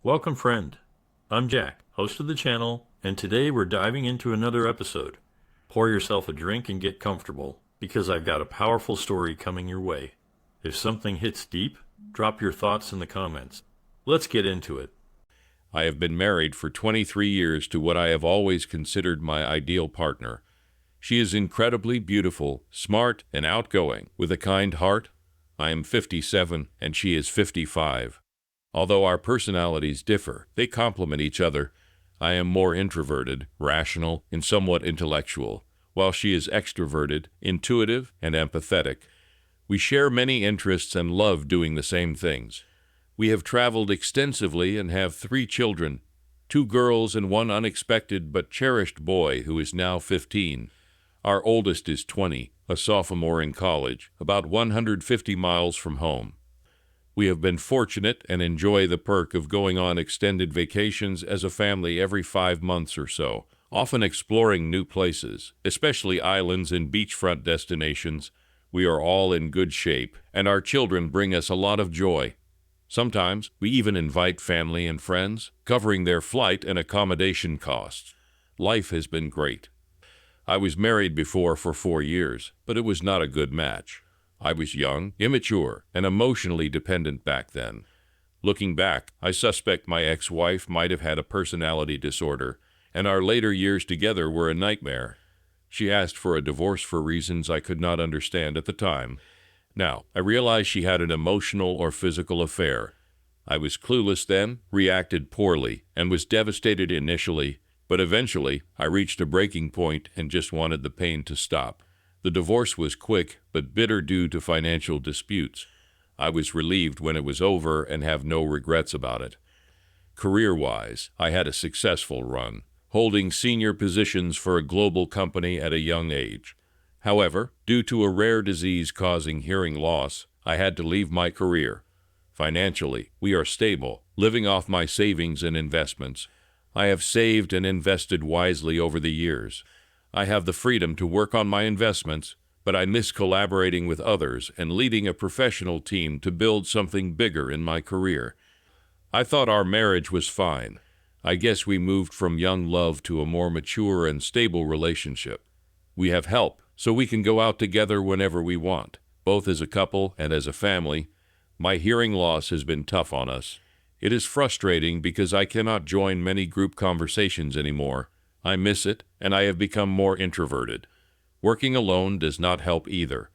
Welcome, friend. I'm Jack, host of the channel, and today we're diving into another episode. Pour yourself a drink and get comfortable, because I've got a powerful story coming your way. If something hits deep, drop your thoughts in the comments. Let's get into it. I have been married for 23 years to what I have always considered my ideal partner. She is incredibly beautiful, smart, and outgoing, with a kind heart. I am 57 and she is 55. Although our personalities differ, they complement each other. I am more introverted, rational, and somewhat intellectual, while she is extroverted, intuitive, and empathetic. We share many interests and love doing the same things. We have traveled extensively and have 3 children, 2 girls and 1 unexpected but cherished boy who is now 15. Our oldest is 20, a sophomore in college, about 150 miles from home. We have been fortunate and enjoy the perk of going on extended vacations as a family every 5 months or so, often exploring new places, especially islands and beachfront destinations. We are all in good shape, and our children bring us a lot of joy. Sometimes we even invite family and friends, covering their flight and accommodation costs. Life has been great. I was married before for 4 years, but it was not a good match. I was young, immature, and emotionally dependent back then. Looking back, I suspect my ex-wife might have had a personality disorder, and our later years together were a nightmare. She asked for a divorce for reasons I could not understand at the time. Now, I realize she had an emotional or physical affair. I was clueless then, reacted poorly, and was devastated initially, but eventually I reached a breaking point and just wanted the pain to stop. The divorce was quick, but bitter due to financial disputes. I was relieved when it was over and have no regrets about it. Career-wise, I had a successful run, holding senior positions for a global company at a young age. However, due to a rare disease causing hearing loss, I had to leave my career. Financially, we are stable, living off my savings and investments. I have saved and invested wisely over the years. I have the freedom to work on my investments, but I miss collaborating with others and leading a professional team to build something bigger in my career. I thought our marriage was fine. I guess we moved from young love to a more mature and stable relationship. We have help, so we can go out together whenever we want, both as a couple and as a family. My hearing loss has been tough on us. It is frustrating because I cannot join many group conversations anymore. I miss it, and I have become more introverted. Working alone does not help either.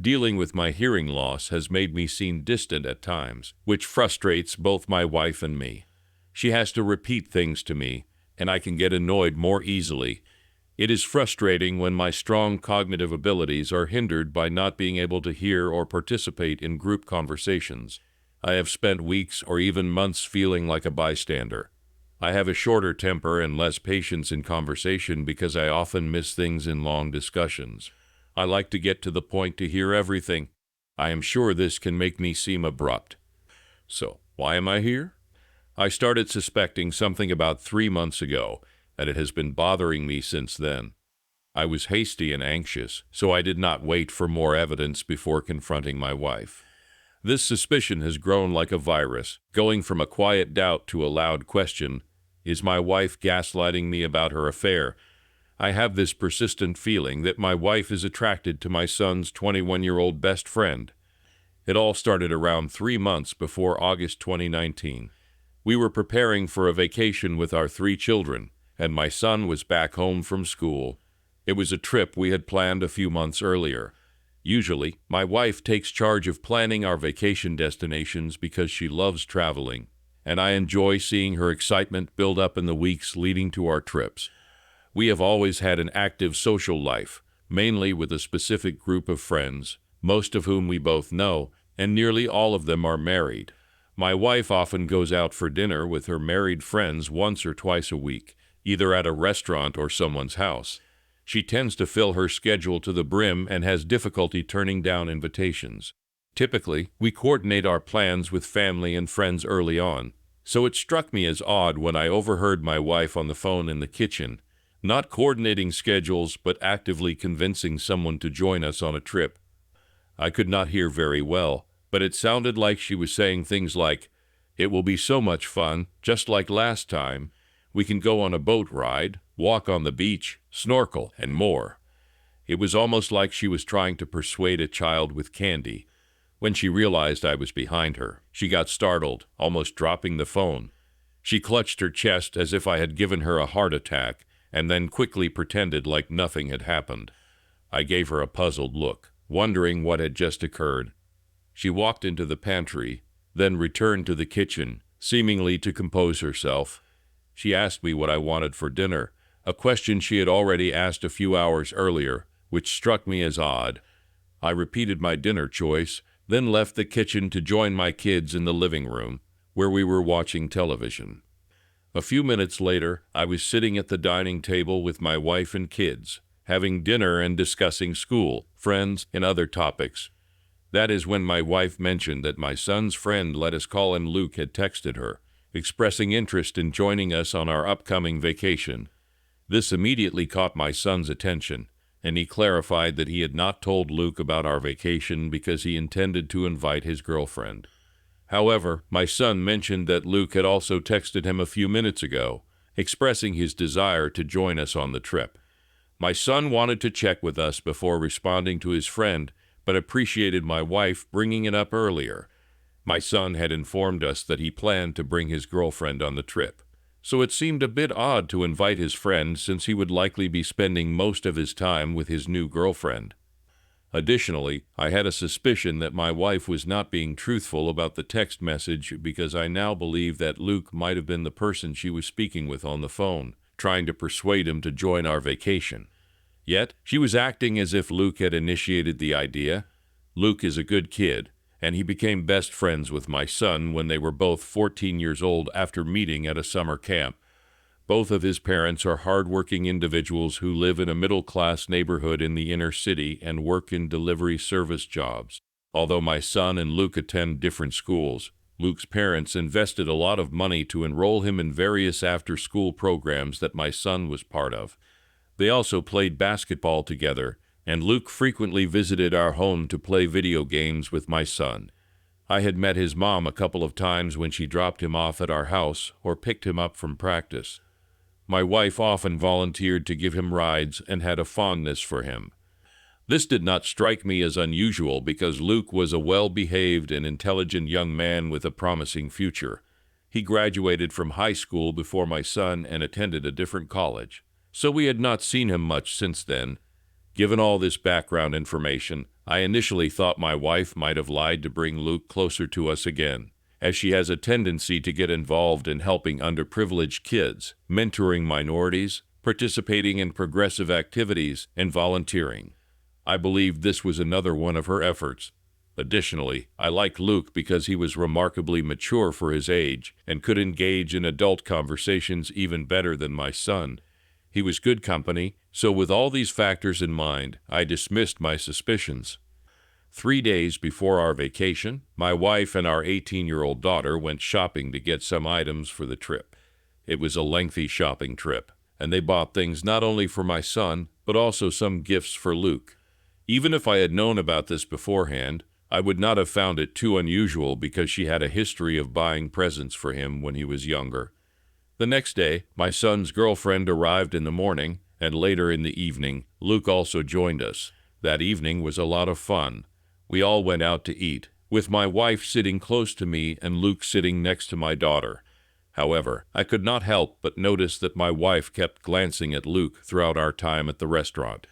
Dealing with my hearing loss has made me seem distant at times, which frustrates both my wife and me. She has to repeat things to me, and I can get annoyed more easily. It is frustrating when my strong cognitive abilities are hindered by not being able to hear or participate in group conversations. I have spent weeks or even months feeling like a bystander. I have a shorter temper and less patience in conversation because I often miss things in long discussions. I like to get to the point to hear everything. I am sure this can make me seem abrupt. So, why am I here? I started suspecting something about 3 months ago, and it has been bothering me since then. I was hasty and anxious, so I did not wait for more evidence before confronting my wife. This suspicion has grown like a virus, going from a quiet doubt to a loud question. Is my wife gaslighting me about her affair? I have this persistent feeling that my wife is attracted to my son's 21-year-old best friend. It all started around 3 months before August 2019. We were preparing for a vacation with our 3 children, and my son was back home from school. It was a trip we had planned a few months earlier. Usually, my wife takes charge of planning our vacation destinations because she loves traveling, and I enjoy seeing her excitement build up in the weeks leading to our trips. We have always had an active social life, mainly with a specific group of friends, most of whom we both know, and nearly all of them are married. My wife often goes out for dinner with her married friends once or twice a week, either at a restaurant or someone's house. She tends to fill her schedule to the brim and has difficulty turning down invitations. Typically, we coordinate our plans with family and friends early on, so it struck me as odd when I overheard my wife on the phone in the kitchen, not coordinating schedules but actively convincing someone to join us on a trip. I could not hear very well, but it sounded like she was saying things like, It will be so much fun, just like last time. We can go on a boat ride, walk on the beach, snorkel, and more." It was almost like she was trying to persuade a child with candy. When she realized I was behind her, she got startled, almost dropping the phone. She clutched her chest as if I had given her a heart attack, and then quickly pretended like nothing had happened. I gave her a puzzled look, wondering what had just occurred. She walked into the pantry, then returned to the kitchen, seemingly to compose herself. She asked me what I wanted for dinner, a question she had already asked a few hours earlier, which struck me as odd. I repeated my dinner choice, then left the kitchen to join my kids in the living room, where we were watching television. A few minutes later, I was sitting at the dining table with my wife and kids, having dinner and discussing school, friends, and other topics. That is when my wife mentioned that my son's friend, let us call him Luke, had texted her, expressing interest in joining us on our upcoming vacation. This immediately caught my son's attention, and he clarified that he had not told Luke about our vacation because he intended to invite his girlfriend. However, my son mentioned that Luke had also texted him a few minutes ago, expressing his desire to join us on the trip. My son wanted to check with us before responding to his friend, but appreciated my wife bringing it up earlier. My son had informed us that he planned to bring his girlfriend on the trip, so it seemed a bit odd to invite his friend since he would likely be spending most of his time with his new girlfriend. Additionally, I had a suspicion that my wife was not being truthful about the text message because I now believe that Luke might have been the person she was speaking with on the phone, trying to persuade him to join our vacation. Yet, she was acting as if Luke had initiated the idea. Luke is a good kid, and he became best friends with my son when they were both 14 years old after meeting at a summer camp. Both of his parents are hardworking individuals who live in a middle-class neighborhood in the inner city and work in delivery service jobs. Although my son and Luke attend different schools, Luke's parents invested a lot of money to enroll him in various after-school programs that my son was part of. They also played basketball together, and Luke frequently visited our home to play video games with my son. I had met his mom a couple of times when she dropped him off at our house or picked him up from practice. My wife often volunteered to give him rides and had a fondness for him. This did not strike me as unusual because Luke was a well-behaved and intelligent young man with a promising future. He graduated from high school before my son and attended a different college, so we had not seen him much since then. Given all this background information, I initially thought my wife might have lied to bring Luke closer to us again, as she has a tendency to get involved in helping underprivileged kids, mentoring minorities, participating in progressive activities, and volunteering. I believe this was another one of her efforts. Additionally, I liked Luke because he was remarkably mature for his age and could engage in adult conversations even better than my son. He was good company, so with all these factors in mind, I dismissed my suspicions. 3 days before our vacation, my wife and our 18-year-old daughter went shopping to get some items for the trip. It was a lengthy shopping trip, and they bought things not only for my son, but also some gifts for Luke. Even if I had known about this beforehand, I would not have found it too unusual because she had a history of buying presents for him when he was younger. The next day, my son's girlfriend arrived in the morning, and later in the evening, Luke also joined us. That evening was a lot of fun. We all went out to eat, with my wife sitting close to me and Luke sitting next to my daughter. However, I could not help but notice that my wife kept glancing at Luke throughout our time at the restaurant.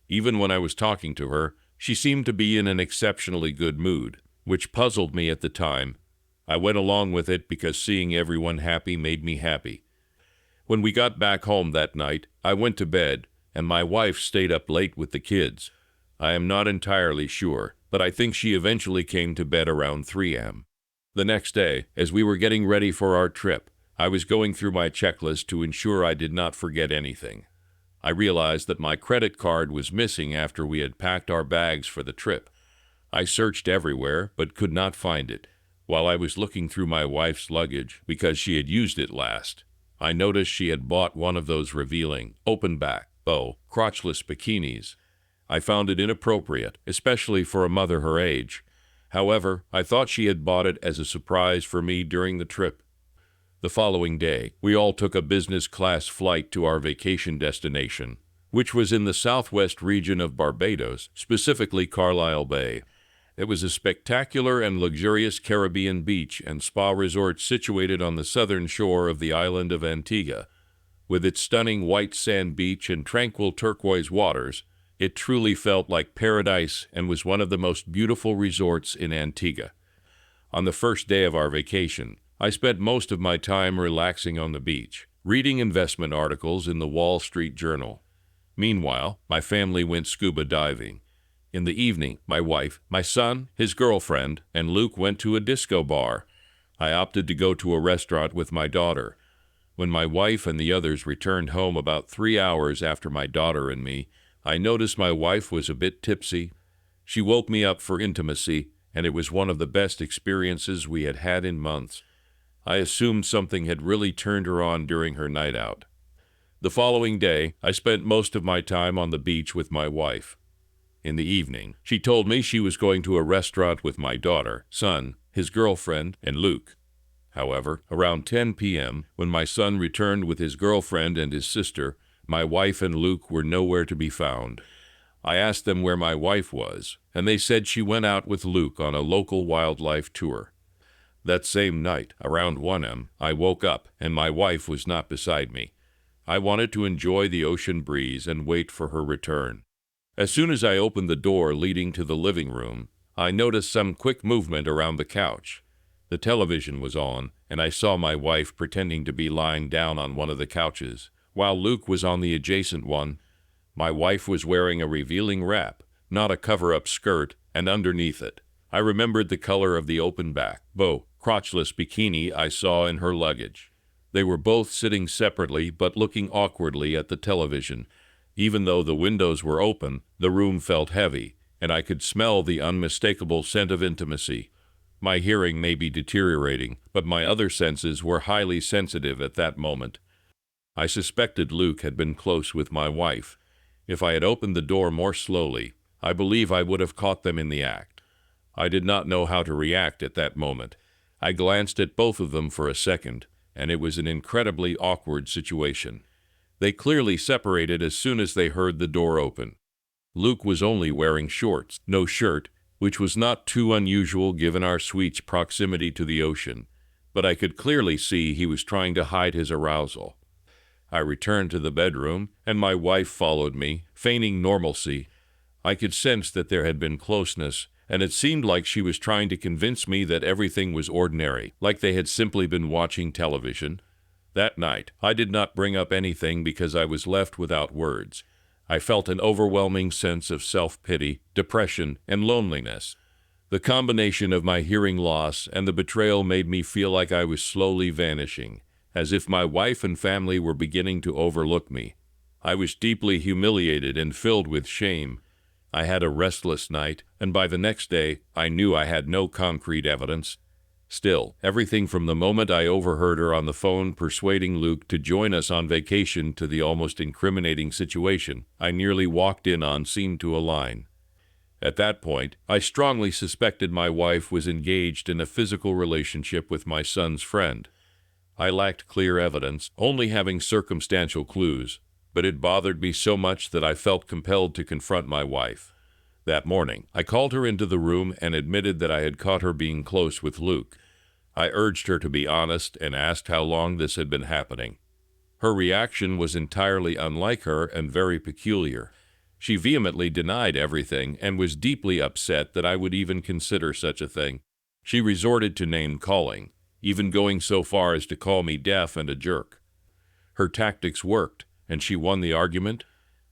Even when I was talking to her, she seemed to be in an exceptionally good mood, which puzzled me at the time. I went along with it because seeing everyone happy made me happy. When we got back home that night, I went to bed, and my wife stayed up late with the kids. I am not entirely sure, but I think she eventually came to bed around 3 a.m. The next day, as we were getting ready for our trip, I was going through my checklist to ensure I did not forget anything. I realized that my credit card was missing after we had packed our bags for the trip. I searched everywhere, but could not find it. While I was looking through my wife's luggage, because she had used it last, I noticed she had bought one of those revealing, open-back, bow, crotchless bikinis. I found it inappropriate, especially for a mother her age. However, I thought she had bought it as a surprise for me during the trip. The following day, we all took a business class flight to our vacation destination, which was in the southwest region of Barbados, specifically Carlisle Bay. It was a spectacular and luxurious Caribbean beach and spa resort situated on the southern shore of the island of Antigua. With its stunning white sand beach and tranquil turquoise waters, it truly felt like paradise and was one of the most beautiful resorts in Antigua. On the first day of our vacation, I spent most of my time relaxing on the beach, reading investment articles in the Wall Street Journal. Meanwhile, my family went scuba diving. In the evening, my wife, my son, his girlfriend, and Luke went to a disco bar. I opted to go to a restaurant with my daughter. When my wife and the others returned home about 3 hours after my daughter and me, I noticed my wife was a bit tipsy. She woke me up for intimacy, and it was one of the best experiences we had had in months. I assumed something had really turned her on during her night out. The following day, I spent most of my time on the beach with my wife. In the evening, she told me she was going to a restaurant with my daughter, son, his girlfriend, and Luke. However, around 10 p.m., when my son returned with his girlfriend and his sister, my wife and Luke were nowhere to be found. I asked them where my wife was, and they said she went out with Luke on a local wildlife tour. That same night, around 1 a.m., I woke up, and my wife was not beside me. I wanted to enjoy the ocean breeze and wait for her return. As soon as I opened the door leading to the living room, I noticed some quick movement around the couch. The television was on, and I saw my wife pretending to be lying down on one of the couches, while Luke was on the adjacent one. My wife was wearing a revealing wrap, not a cover-up skirt, and underneath it, I remembered the color of the open back, bow, crotchless bikini I saw in her luggage. They were both sitting separately but looking awkwardly at the television. Even though the windows were open, the room felt heavy, and I could smell the unmistakable scent of intimacy. My hearing may be deteriorating, but my other senses were highly sensitive at that moment. I suspected Luke had been close with my wife. If I had opened the door more slowly, I believe I would have caught them in the act. I did not know how to react at that moment. I glanced at both of them for a second, and it was an incredibly awkward situation. They clearly separated as soon as they heard the door open. Luke was only wearing shorts, no shirt, which was not too unusual given our suite's proximity to the ocean, but I could clearly see he was trying to hide his arousal. I returned to the bedroom, and my wife followed me, feigning normalcy. I could sense that there had been closeness, and it seemed like she was trying to convince me that everything was ordinary, like they had simply been watching television. That night, I did not bring up anything because I was left without words. I felt an overwhelming sense of self-pity, depression, and loneliness. The combination of my hearing loss and the betrayal made me feel like I was slowly vanishing, as if my wife and family were beginning to overlook me. I was deeply humiliated and filled with shame. I had a restless night, and by the next day, I knew I had no concrete evidence. Still, everything from the moment I overheard her on the phone persuading Luke to join us on vacation to the almost incriminating situation I nearly walked in on seemed to align. At that point, I strongly suspected my wife was engaged in a physical relationship with my son's friend. I lacked clear evidence, only having circumstantial clues, but it bothered me so much that I felt compelled to confront my wife. That morning, I called her into the room and admitted that I had caught her being close with Luke. I urged her to be honest and asked how long this had been happening. Her reaction was entirely unlike her and very peculiar. She vehemently denied everything and was deeply upset that I would even consider such a thing. She resorted to name-calling, even going so far as to call me deaf and a jerk. Her tactics worked, and she won the argument.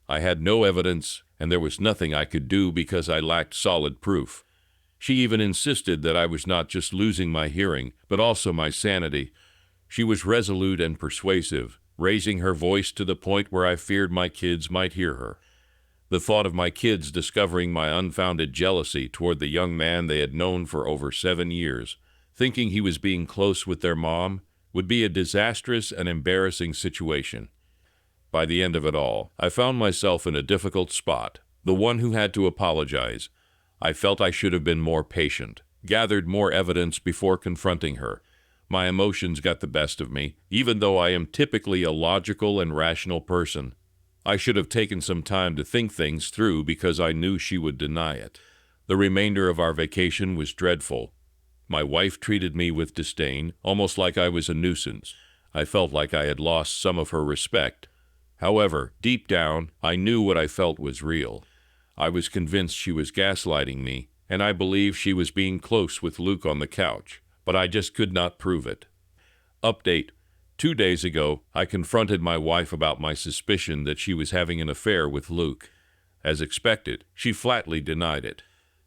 I had no evidence, and there was nothing I could do because I lacked solid proof. She even insisted that I was not just losing my hearing, but also my sanity. She was resolute and persuasive, raising her voice to the point where I feared my kids might hear her. The thought of my kids discovering my unfounded jealousy toward the young man they had known for over 7 years, thinking he was being close with their mom, would be a disastrous and embarrassing situation. By the end of it all, I found myself in a difficult spot, the one who had to apologize. I felt I should have been more patient. gathered more evidence before confronting her. My emotions got the best of me, even though I am typically a logical and rational person. I should have taken some time to think things through because I knew she would deny it. The remainder of our vacation was dreadful. My wife treated me with disdain, almost like I was a nuisance. I felt like I had lost some of her respect. However, deep down, I knew what I felt was real. I was convinced she was gaslighting me, and I believed she was being close with Luke on the couch, but I just could not prove it. Update: 2 days ago, I confronted my wife about my suspicion that she was having an affair with Luke. As expected, she flatly denied it.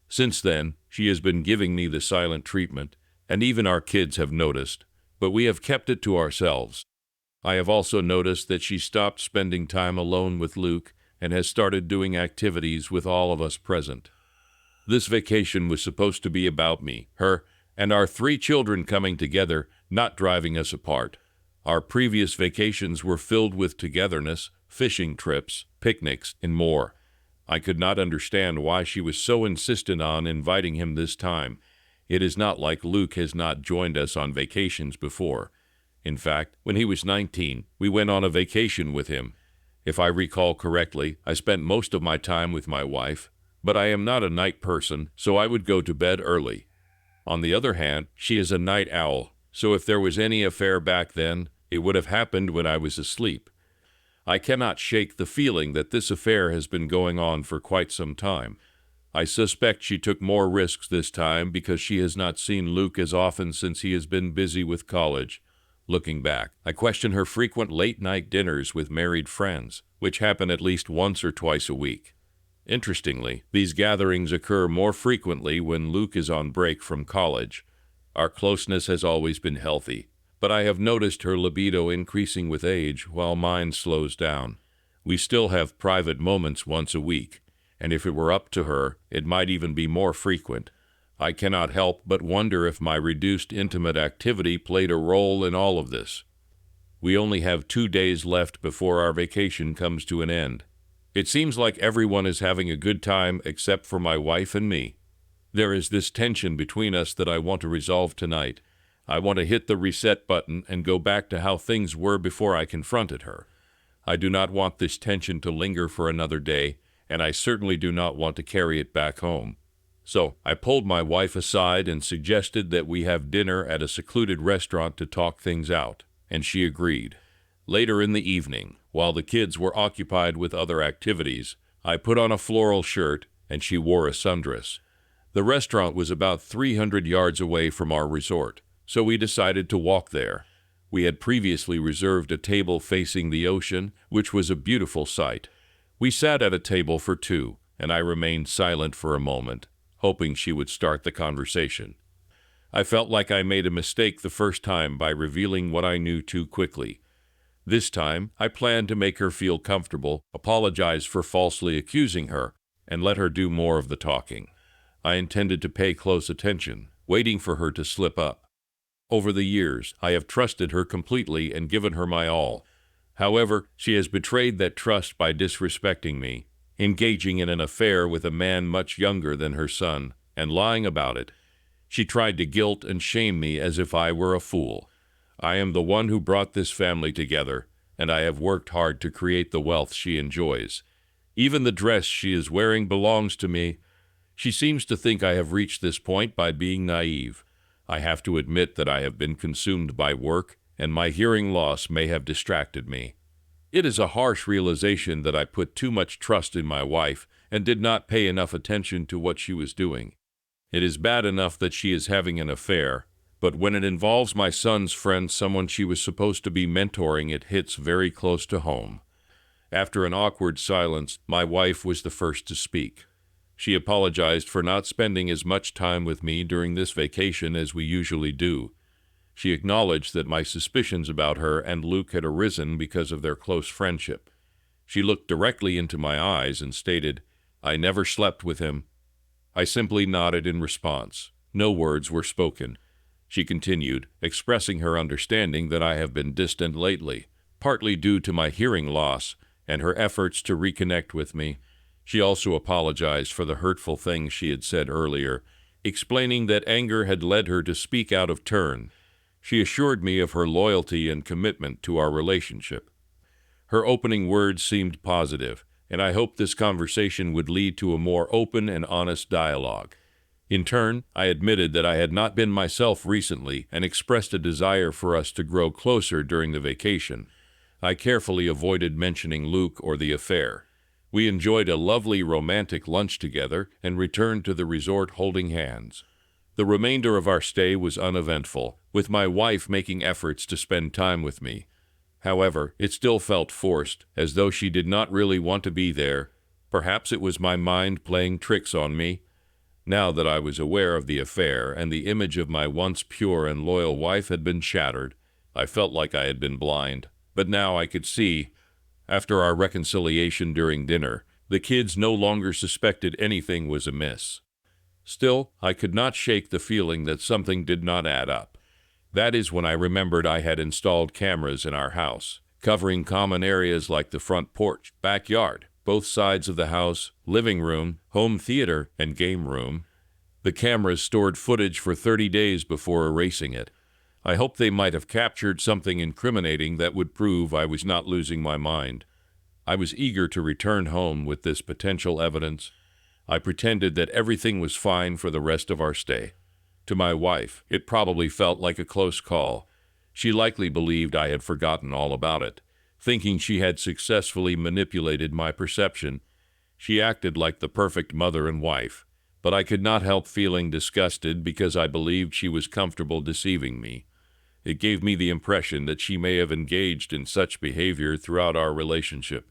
Since then, she has been giving me the silent treatment, and even our kids have noticed, but we have kept it to ourselves. I have also noticed that she stopped spending time alone with Luke and has started doing activities with all of us present. This vacation was supposed to be about me, her, and our 3 children coming together, not driving us apart. Our previous vacations were filled with togetherness, fishing trips, picnics, and more. I could not understand why she was so insistent on inviting him this time. It is not like Luke has not joined us on vacations before. In fact, when he was 19, we went on a vacation with him. If I recall correctly, I spent most of my time with my wife, but I am not a night person, so I would go to bed early. On the other hand, she is a night owl, so if there was any affair back then, it would have happened when I was asleep. I cannot shake the feeling that this affair has been going on for quite some time. I suspect she took more risks this time because she has not seen Luke as often since he has been busy with college. Looking back, I question her frequent late-night dinners with married friends, which happen at least once or twice a week. Interestingly, these gatherings occur more frequently when Luke is on break from college. Our closeness has always been healthy, but I have noticed her libido increasing with age while mine slows down. We still have private moments once a week, and if it were up to her, it might even be more frequent. I cannot help but wonder if my reduced intimate activity played a role in all of this. We only have 2 days left before our vacation comes to an end. It seems like everyone is having a good time except for my wife and me. There is this tension between us that I want to resolve tonight. I want to hit the reset button and go back to how things were before I confronted her. I do not want this tension to linger for another day, and I certainly do not want to carry it back home. So I pulled my wife aside and suggested that we have dinner at a secluded restaurant to talk things out, and she agreed. Later in the evening, while the kids were occupied with other activities, I put on a floral shirt and she wore a sundress. The restaurant was about 300 yards away from our resort, so we decided to walk there. We had previously reserved a table facing the ocean, which was a beautiful sight. We sat at a table for 2, and I remained silent for a moment, hoping she would start the conversation. I felt like I made a mistake the first time by revealing what I knew too quickly. This time, I planned to make her feel comfortable, apologize for falsely accusing her, and let her do more of the talking. I intended to pay close attention, waiting for her to slip up. Over the years, I have trusted her completely and given her my all. However, she has betrayed that trust by disrespecting me, engaging in an affair with a man much younger than her son, and lying about it. She tried to guilt and shame me as if I were a fool. I am the one who brought this family together, and I have worked hard to create the wealth she enjoys. Even the dress she is wearing belongs to me. She seems to think I have reached this point by being naive. I have to admit that I have been consumed by work, and my hearing loss may have distracted me. It is a harsh realization that I put too much trust in my wife and did not pay enough attention to what she was doing. It is bad enough that she is having an affair, but when it involves my son's friend, someone she was supposed to be mentoring, it hits very close to home. After an awkward silence, my wife was the first to speak. She apologized for not spending as much time with me during this vacation as we usually do. She acknowledged that my suspicions about her and Luke had arisen because of their close friendship. She looked directly into my eyes and stated, "I never slept with him." I simply nodded in response. No words were spoken. She continued, expressing her understanding that I have been distant lately, partly due to my hearing loss and her efforts to reconnect with me. She also apologized for the hurtful things she had said earlier, explaining that anger had led her to speak out of turn. She assured me of her loyalty and commitment to our relationship. Her opening words seemed positive, and I hoped this conversation would lead to a more open and honest dialogue. In turn, I admitted that I had not been myself recently and expressed a desire for us to grow closer during the vacation. I carefully avoided mentioning Luke or the affair. We enjoyed a lovely romantic lunch together and returned to the resort holding hands. The remainder of our stay was uneventful, with my wife making efforts to spend time with me. However, it still felt forced, as though she did not really want to be there. Perhaps it was my mind playing tricks on me. Now that I was aware of the affair and the image of my once pure and loyal wife had been shattered, I felt like I had been blind. But now I could see. After our reconciliation during dinner, the kids no longer suspected anything was amiss. Still, I could not shake the feeling that something did not add up. That is when I remembered I had installed cameras in our house, covering common areas like the front porch, backyard, both sides of the house, living room, home theater, and game room. The cameras stored footage for 30 days before erasing it. I hoped they might have captured something incriminating that would prove I was not losing my mind. I was eager to return home with this potential evidence. I pretended that everything was fine for the rest of our stay. To my wife, it probably felt like a close call. She likely believed I had forgotten all about it, thinking she had successfully manipulated my perception. She acted like the perfect mother and wife, but I could not help feeling disgusted because I believed she was comfortable deceiving me. It gave me the impression that she may have engaged in such behavior throughout our relationship.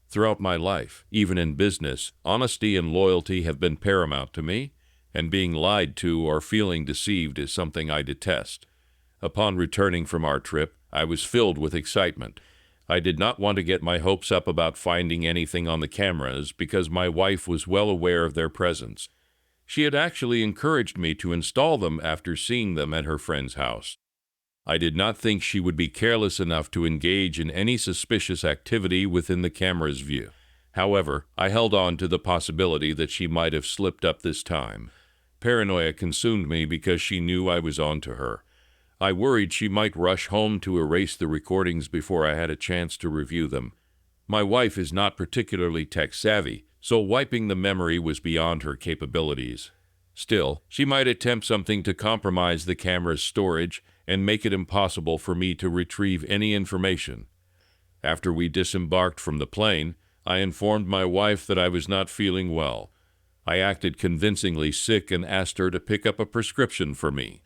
Throughout my life, even in business, honesty and loyalty have been paramount to me, and being lied to or feeling deceived is something I detest. Upon returning from our trip, I was filled with excitement. I did not want to get my hopes up about finding anything on the cameras because my wife was well aware of their presence. She had actually encouraged me to install them after seeing them at her friend's house. I did not think she would be careless enough to engage in any suspicious activity within the camera's view. However, I held on to the possibility that she might have slipped up this time. Paranoia consumed me because she knew I was on to her. I worried she might rush home to erase the recordings before I had a chance to review them. My wife is not particularly tech-savvy, so wiping the memory was beyond her capabilities. Still, she might attempt something to compromise the camera's storage and make it impossible for me to retrieve any information. After we disembarked from the plane, I informed my wife that I was not feeling well. I acted convincingly sick and asked her to pick up a prescription for me.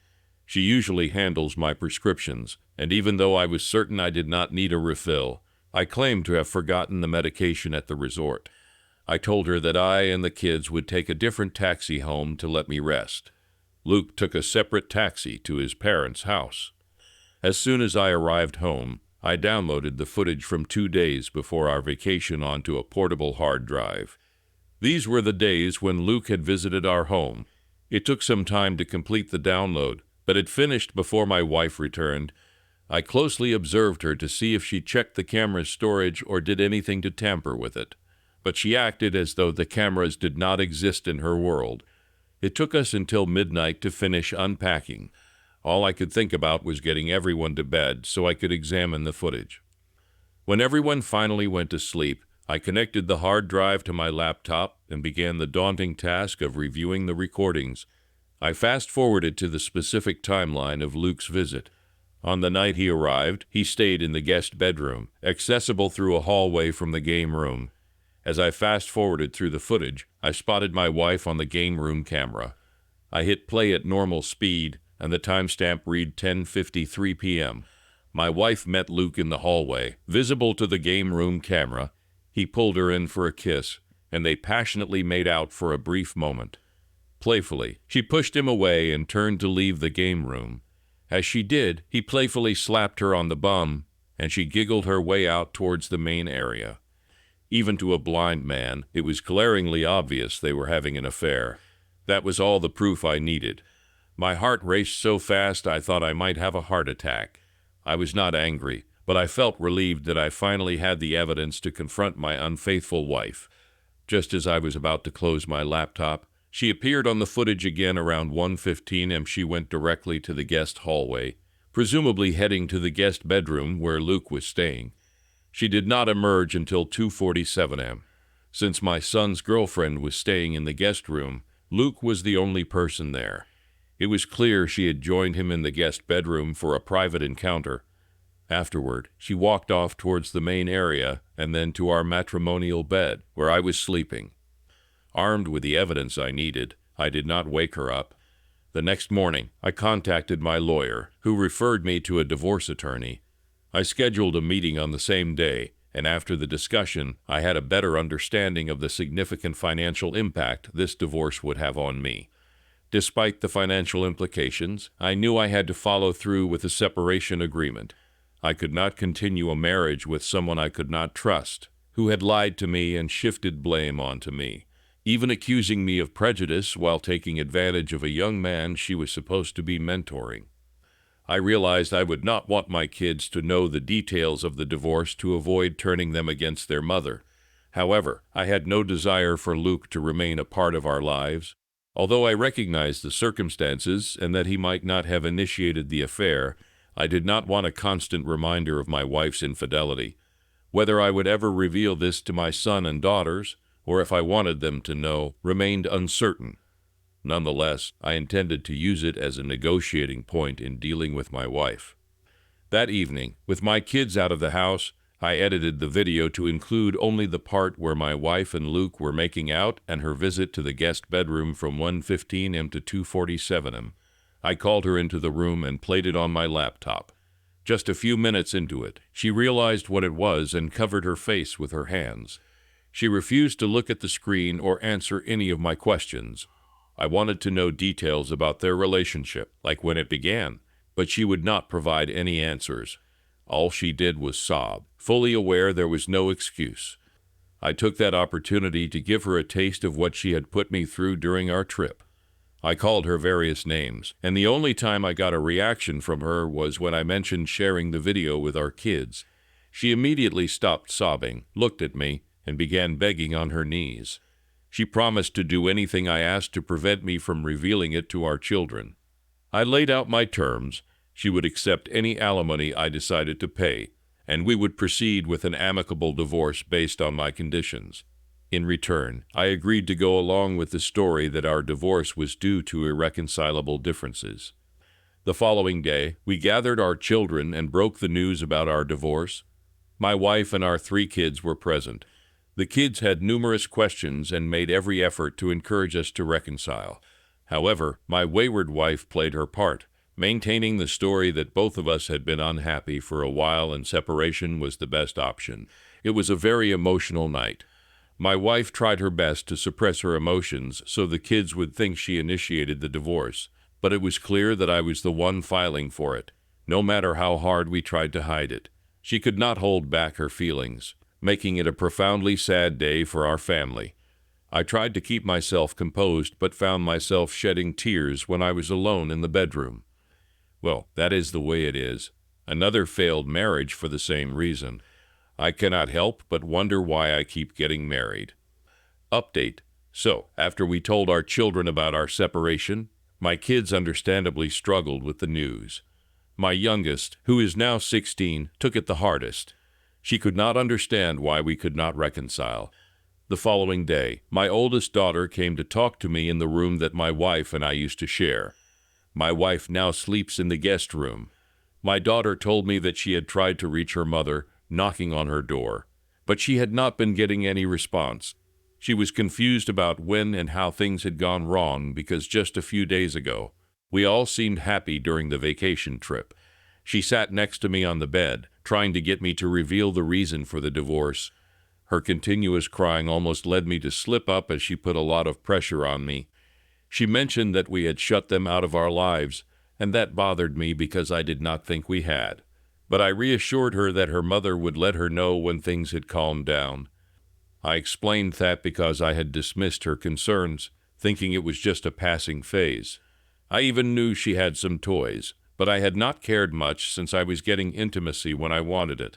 She usually handles my prescriptions, and even though I was certain I did not need a refill, I claimed to have forgotten the medication at the resort. I told her that I and the kids would take a different taxi home to let me rest. Luke took a separate taxi to his parents' house. As soon as I arrived home, I downloaded the footage from 2 days before our vacation onto a portable hard drive. These were the days when Luke had visited our home. It took some time to complete the download, but it finished before my wife returned. I closely observed her to see if she checked the camera's storage or did anything to tamper with it. But she acted as though the cameras did not exist in her world. It took us until midnight to finish unpacking. All I could think about was getting everyone to bed so I could examine the footage. When everyone finally went to sleep, I connected the hard drive to my laptop and began the daunting task of reviewing the recordings. I fast-forwarded to the specific timeline of Luke's visit. On the night he arrived, he stayed in the guest bedroom, accessible through a hallway from the game room. As I fast-forwarded through the footage, I spotted my wife on the game room camera. I hit play at normal speed, and the timestamp read 10:53 p.m. My wife met Luke in the hallway, visible to the game room camera. He pulled her in for a kiss, and they passionately made out for a brief moment. Playfully, she pushed him away and turned to leave the game room. As she did, he playfully slapped her on the bum, and she giggled her way out towards the main area. Even to a blind man, it was glaringly obvious they were having an affair. That was all the proof I needed. My heart raced so fast I thought I might have a heart attack. I was not angry, but I felt relieved that I finally had the evidence to confront my unfaithful wife. Just as I was about to close my laptop, She appeared on the footage again around 1:15 and she went directly to the guest hallway, presumably heading to the guest bedroom where Luke was staying. She did not emerge until 2:47 am. Since my son's girlfriend was staying in the guest room, Luke was the only person there. It was clear she had joined him in the guest bedroom for a private encounter. Afterward, she walked off towards the main area and then to our matrimonial bed, where I was sleeping. Armed with the evidence I needed, I did not wake her up. The next morning, I contacted my lawyer, who referred me to a divorce attorney. I scheduled a meeting on the same day, and after the discussion, I had a better understanding of the significant financial impact this divorce would have on me. Despite the financial implications, I knew I had to follow through with a separation agreement. I could not continue a marriage with someone I could not trust, who had lied to me and shifted blame onto me, even accusing me of prejudice while taking advantage of a young man she was supposed to be mentoring. I realized I would not want my kids to know the details of the divorce to avoid turning them against their mother. However, I had no desire for Luke to remain a part of our lives. Although I recognized the circumstances and that he might not have initiated the affair, I did not want a constant reminder of my wife's infidelity. Whether I would ever reveal this to my son and daughters, or if I wanted them to know, remained uncertain. Nonetheless, I intended to use it as a negotiating point in dealing with my wife. That evening, with my kids out of the house, I edited the video to include only the part where my wife and Luke were making out and her visit to the guest bedroom from 1:15 am to 2:47 am. I called her into the room and played it on my laptop. Just a few minutes into it, she realized what it was and covered her face with her hands. She refused to look at the screen or answer any of my questions. I wanted to know details about their relationship, like when it began, but she would not provide any answers. All she did was sob, fully aware there was no excuse. I took that opportunity to give her a taste of what she had put me through during our trip. I called her various names, and the only time I got a reaction from her was when I mentioned sharing the video with our kids. She immediately stopped sobbing, looked at me, and began begging on her knees. She promised to do anything I asked to prevent me from revealing it to our children. I laid out my terms. She would accept any alimony I decided to pay, and we would proceed with an amicable divorce based on my conditions. In return, I agreed to go along with the story that our divorce was due to irreconcilable differences. The following day, we gathered our children and broke the news about our divorce. My wife and our 3 kids were present. The kids had numerous questions and made every effort to encourage us to reconcile. However, my wayward wife played her part, maintaining the story that both of us had been unhappy for a while and separation was the best option. It was a very emotional night. My wife tried her best to suppress her emotions so the kids would think she initiated the divorce, but it was clear that I was the one filing for it, no matter how hard we tried to hide it. She could not hold back her feelings, making it a profoundly sad day for our family. I tried to keep myself composed, but found myself shedding tears when I was alone in the bedroom. Well, that is the way it is. Another failed marriage for the same reason. I cannot help but wonder why I keep getting married. Update. So, after we told our children about our separation, my kids understandably struggled with the news. My youngest, who is now 16, took it the hardest. She could not understand why we could not reconcile. The following day, my oldest daughter came to talk to me in the room that my wife and I used to share. My wife now sleeps in the guest room. My daughter told me that she had tried to reach her mother, knocking on her door, but she had not been getting any response. She was confused about when and how things had gone wrong because just a few days ago, we all seemed happy during the vacation trip. She sat next to me on the bed, trying to get me to reveal the reason for the divorce. Her continuous crying almost led me to slip up as she put a lot of pressure on me. She mentioned that we had shut them out of our lives, and that bothered me because I did not think we had. But I reassured her that her mother would let her know when things had calmed down. I explained that because I had dismissed her concerns, thinking it was just a passing phase. I even knew she had some toys, but I had not cared much since I was getting intimacy when I wanted it.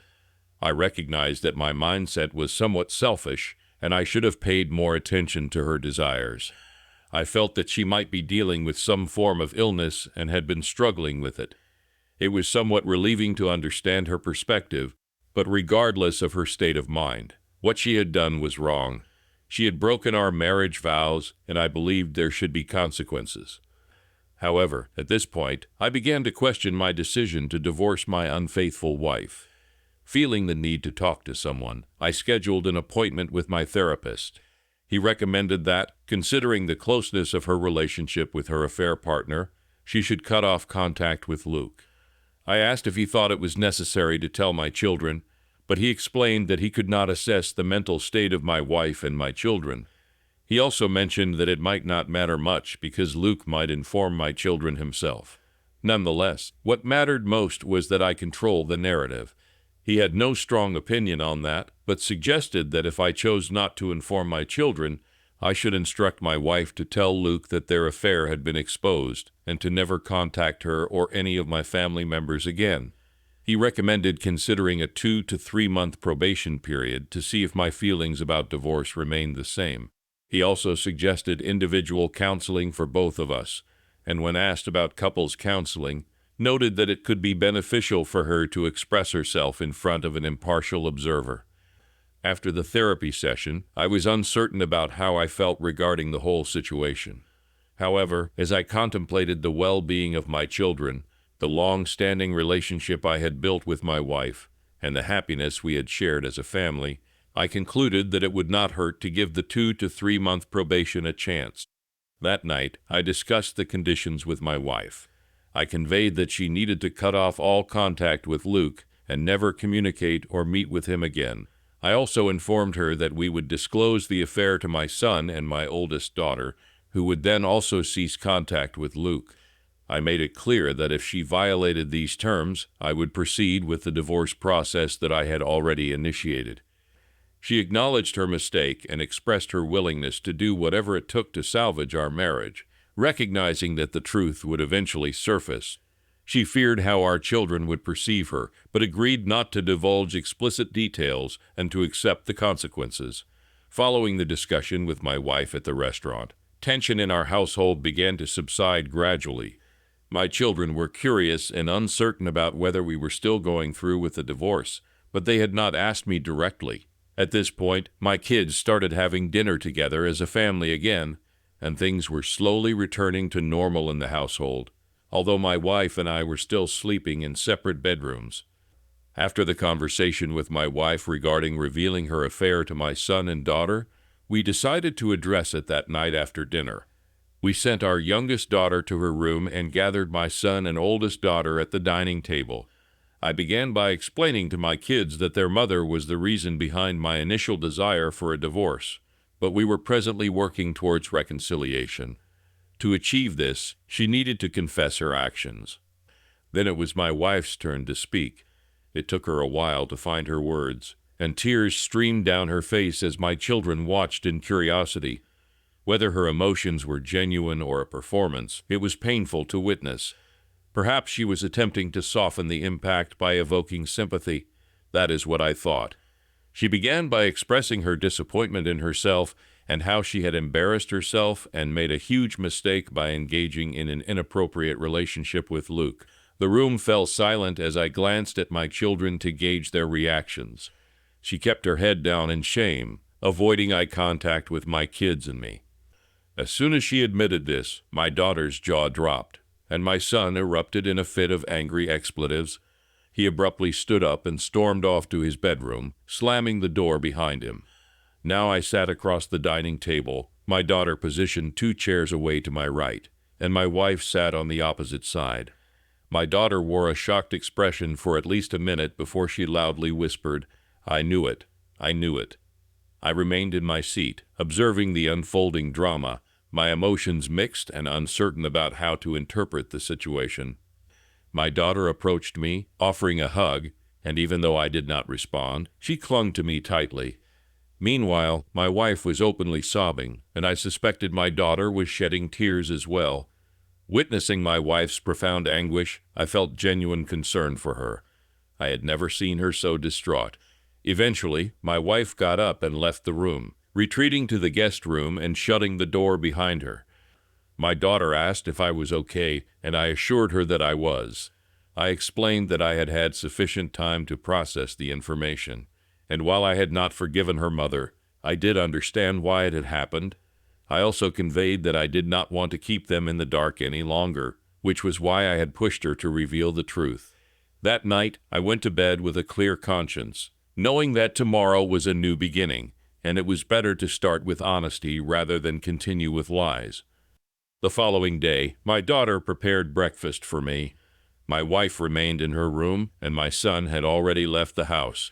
I recognized that my mindset was somewhat selfish, and I should have paid more attention to her desires. I felt that she might be dealing with some form of illness and had been struggling with it. It was somewhat relieving to understand her perspective, but regardless of her state of mind, what she had done was wrong. She had broken our marriage vows, and I believed there should be consequences. However, at this point, I began to question my decision to divorce my unfaithful wife. Feeling the need to talk to someone, I scheduled an appointment with my therapist. He recommended that, considering the closeness of her relationship with her affair partner, she should cut off contact with Luke. I asked if he thought it was necessary to tell my children, but he explained that he could not assess the mental state of my wife and my children. He also mentioned that it might not matter much because Luke might inform my children himself. Nonetheless, what mattered most was that I control the narrative. He had no strong opinion on that, but suggested that if I chose not to inform my children, I should instruct my wife to tell Luke that their affair had been exposed and to never contact her or any of my family members again. He recommended considering a 2 to 3 month probation period to see if my feelings about divorce remained the same. He also suggested individual counseling for both of us, and when asked about couples counseling, noted that it could be beneficial for her to express herself in front of an impartial observer. After the therapy session, I was uncertain about how I felt regarding the whole situation. However, as I contemplated the well-being of my children, the long-standing relationship I had built with my wife, and the happiness we had shared as a family, I concluded that it would not hurt to give the 2 to 3 month probation a chance. That night, I discussed the conditions with my wife. I conveyed that she needed to cut off all contact with Luke and never communicate or meet with him again. I also informed her that we would disclose the affair to my son and my oldest daughter, who would then also cease contact with Luke. I made it clear that if she violated these terms, I would proceed with the divorce process that I had already initiated. She acknowledged her mistake and expressed her willingness to do whatever it took to salvage our marriage, recognizing that the truth would eventually surface. She feared how our children would perceive her, but agreed not to divulge explicit details and to accept the consequences. Following the discussion with my wife at the restaurant, tension in our household began to subside gradually. My children were curious and uncertain about whether we were still going through with the divorce, but they had not asked me directly. At this point, my kids started having dinner together as a family again, and things were slowly returning to normal in the household, although my wife and I were still sleeping in separate bedrooms. After the conversation with my wife regarding revealing her affair to my son and daughter, we decided to address it that night after dinner. We sent our youngest daughter to her room and gathered my son and oldest daughter at the dining table. I began by explaining to my kids that their mother was the reason behind my initial desire for a divorce, but we were presently working towards reconciliation. To achieve this, she needed to confess her actions. Then it was my wife's turn to speak. It took her a while to find her words, and tears streamed down her face as my children watched in curiosity. Whether her emotions were genuine or a performance, it was painful to witness. Perhaps she was attempting to soften the impact by evoking sympathy. That is what I thought. She began by expressing her disappointment in herself and how she had embarrassed herself and made a huge mistake by engaging in an inappropriate relationship with Luke. The room fell silent as I glanced at my children to gauge their reactions. She kept her head down in shame, avoiding eye contact with my kids and me. As soon as she admitted this, my daughter's jaw dropped, and my son erupted in a fit of angry expletives. He abruptly stood up and stormed off to his bedroom, slamming the door behind him. Now I sat across the dining table, my daughter positioned 2 chairs away to my right, and my wife sat on the opposite side. My daughter wore a shocked expression for at least a minute before she loudly whispered, "I knew it. I knew it." I remained in my seat, observing the unfolding drama, my emotions mixed and uncertain about how to interpret the situation. My daughter approached me, offering a hug, and even though I did not respond, she clung to me tightly. Meanwhile, my wife was openly sobbing, and I suspected my daughter was shedding tears as well. Witnessing my wife's profound anguish, I felt genuine concern for her. I had never seen her so distraught. Eventually, my wife got up and left the room, retreating to the guest room and shutting the door behind her. My daughter asked if I was okay, and I assured her that I was. I explained that I had had sufficient time to process the information, and while I had not forgiven her mother, I did understand why it had happened. I also conveyed that I did not want to keep them in the dark any longer, which was why I had pushed her to reveal the truth. That night, I went to bed with a clear conscience, knowing that tomorrow was a new beginning, and it was better to start with honesty rather than continue with lies. The following day, my daughter prepared breakfast for me. My wife remained in her room, and my son had already left the house.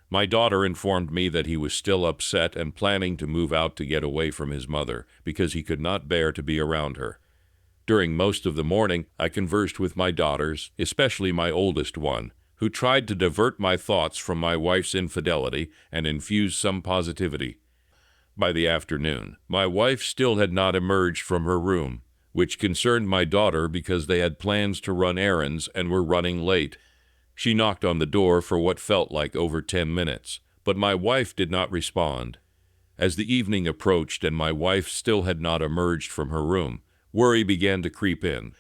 My daughter informed me that he was still upset and planning to move out to get away from his mother because he could not bear to be around her. During most of the morning, I conversed with my daughters, especially my oldest one, who tried to divert my thoughts from my wife's infidelity and infuse some positivity. By the afternoon, my wife still had not emerged from her room, which concerned my daughter because they had plans to run errands and were running late. She knocked on the door for what felt like over 10 minutes, but my wife did not respond. As the evening approached and my wife still had not emerged from her room, worry began to creep in.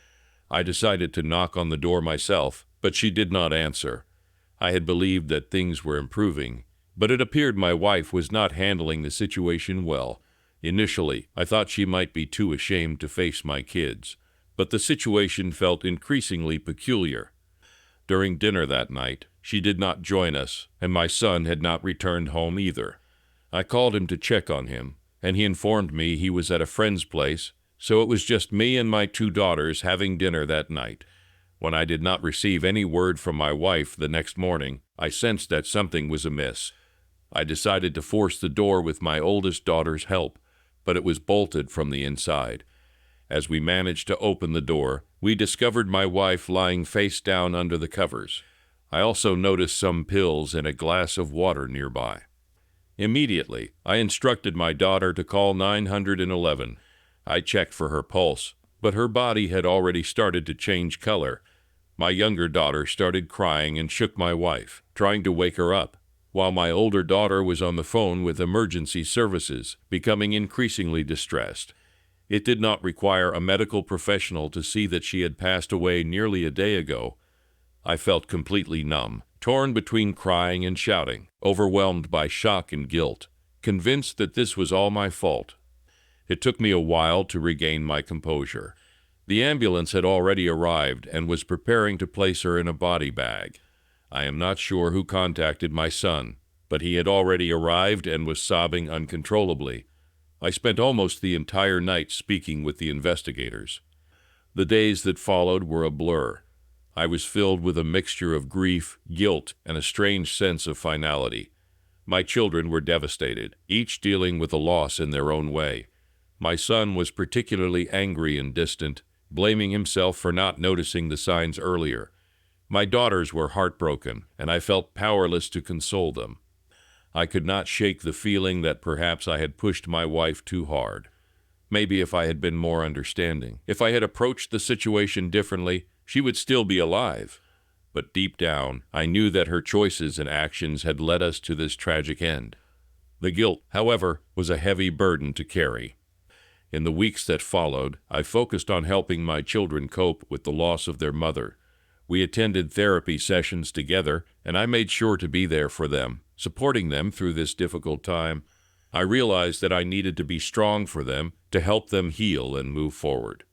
I decided to knock on the door myself, but she did not answer. I had believed that things were improving, but it appeared my wife was not handling the situation well. Initially, I thought she might be too ashamed to face my kids, but the situation felt increasingly peculiar. During dinner that night, she did not join us, and my son had not returned home either. I called him to check on him, and he informed me he was at a friend's place, so it was just me and my 2 daughters having dinner that night. When I did not receive any word from my wife the next morning, I sensed that something was amiss. I decided to force the door with my oldest daughter's help, but it was bolted from the inside. As we managed to open the door, we discovered my wife lying face down under the covers. I also noticed some pills and a glass of water nearby. Immediately, I instructed my daughter to call 911. I checked for her pulse, but her body had already started to change color. My younger daughter started crying and shook my wife, trying to wake her up, while my older daughter was on the phone with emergency services, becoming increasingly distressed. It did not require a medical professional to see that she had passed away nearly a day ago. I felt completely numb, torn between crying and shouting, overwhelmed by shock and guilt, convinced that this was all my fault. It took me a while to regain my composure. The ambulance had already arrived and was preparing to place her in a body bag. I am not sure who contacted my son, but he had already arrived and was sobbing uncontrollably. I spent almost the entire night speaking with the investigators. The days that followed were a blur. I was filled with a mixture of grief, guilt, and a strange sense of finality. My children were devastated, each dealing with a loss in their own way. My son was particularly angry and distant, blaming himself for not noticing the signs earlier. My daughters were heartbroken, and I felt powerless to console them. I could not shake the feeling that perhaps I had pushed my wife too hard. Maybe if I had been more understanding, if I had approached the situation differently, she would still be alive. But deep down, I knew that her choices and actions had led us to this tragic end. The guilt, however, was a heavy burden to carry. In the weeks that followed, I focused on helping my children cope with the loss of their mother. We attended therapy sessions together, and I made sure to be there for them, supporting them through this difficult time. I realized that I needed to be strong for them, to help them heal and move forward.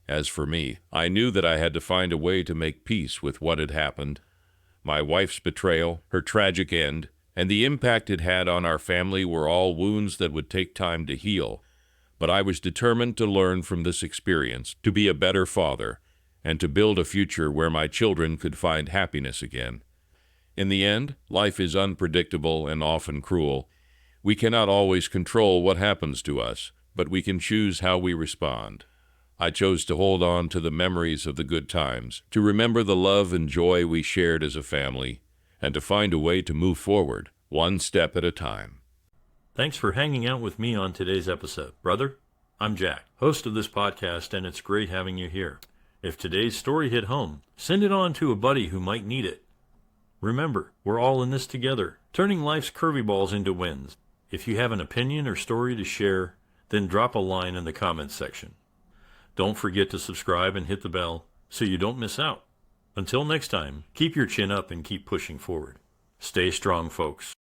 As for me, I knew that I had to find a way to make peace with what had happened. My wife's betrayal, her tragic end, and the impact it had on our family were all wounds that would take time to heal. But I was determined to learn from this experience, to be a better father, and to build a future where my children could find happiness again. In the end, life is unpredictable and often cruel. We cannot always control what happens to us, but we can choose how we respond. I chose to hold on to the memories of the good times, to remember the love and joy we shared as a family, and to find a way to move forward, one step at a time. Thanks for hanging out with me on today's episode. Brother, I'm Jack, host of this podcast, and it's great having you here. If today's story hit home, send it on to a buddy who might need it. Remember, we're all in this together, turning life's curvy balls into wins. If you have an opinion or story to share, then drop a line in the comments section. Don't forget to subscribe and hit the bell so you don't miss out. Until next time, keep your chin up and keep pushing forward. Stay strong, folks.